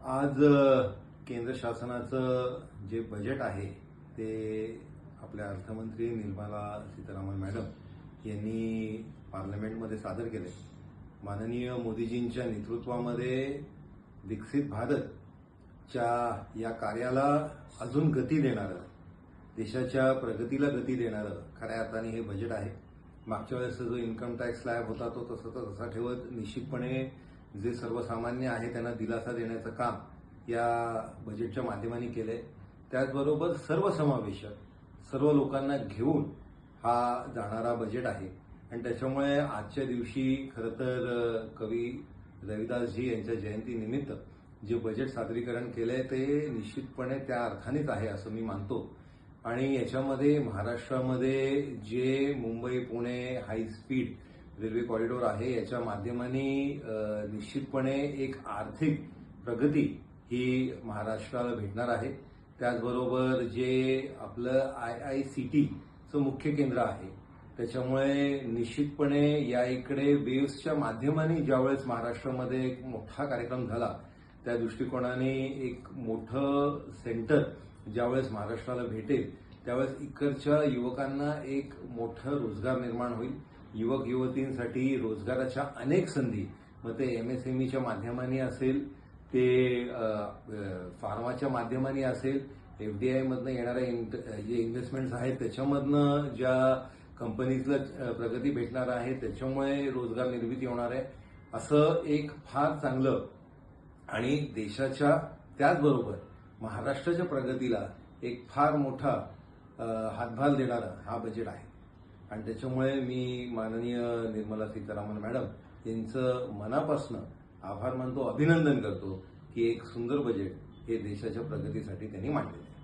आज केंद्र शासनाचं जे बजेट आहे ते आपल्या अर्थमंत्री निर्मला सीतारामन मॅडम यांनी पार्लमेंटमध्ये सादर केले। माननीय मोदीजींच्या नेतृत्वामध्ये विकसित भारतच्या या कार्याला अजून गती देणारं, देशाच्या प्रगतीला गती देणारं खऱ्या अर्थाने हे बजेट आहे। मागच्या वेळेस जो इन्कम टॅक्स स्लॅब होता तो तसा ठेवत निश्चितपणे जे सर्वसामान्य आहे त्यांना दिलासा देण्याचं काम या बजेटच्या माध्यमाने केले। त्याचबरोबर सर्वसमावेशक सर्व लोकांना घेऊन हा जाणारा बजेट आहे आणि त्याच्यामुळे आजच्या दिवशी खरं तर कवी रविदासजी यांच्या जयंतीनिमित्त जे बजेट सादरीकरण केलंय ते निश्चितपणे त्या अर्थानेच आहे असं मी मानतो। आणि याच्यामध्ये महाराष्ट्रामध्ये जे Mumbai Pune high speed railway corridor आहे याच्या माध्यमाने निश्चितपणे एक आर्थिक प्रगती ही महाराष्ट्राला भेटणार आहे। त्याचबरोबर जे आपलं IICTचं मुख्य केंद्र आहे त्याच्यामुळे निश्चितपणे या इकडे वेव्हच्या माध्यमाने ज्यावेळेस महाराष्ट्रामध्ये एक मोठा कार्यक्रम झाला त्या दृष्टिकोनाने एक मोठं सेंटर ज्यावेळेस महाराष्ट्राला भेटेल त्यावेळेस इकडच्या युवकांना एक मोठं रोजगार निर्माण होईल। युवक युवतींसाठी रोजगाराच्या अनेक संधी मग ते MSMEच्या माध्यमाने असेल, ते फार्माच्या माध्यमाने असेल, FDI मधनं येणाऱ्या जे इन्व्हेस्टमेंट्स आहेत त्याच्यामधनं ज्या कंपनीजला प्रगती भेटणार आहे त्याच्यामुळे रोजगार निर्मिती होणार आहे। असं एक फार चांगलं आणि देशाच्या त्याचबरोबर महाराष्ट्राच्या प्रगतीला एक फार मोठा हातभार देणारा हा बजेट आहे आणि त्याच्यामुळे मी माननीय निर्मला सीतारामन मॅडम यांचं मनापासून आभार मानतो, अभिनंदन करतो की एक सुंदर बजेट हे देशाच्या प्रगतीसाठी त्यांनी मांडलेलं आहे।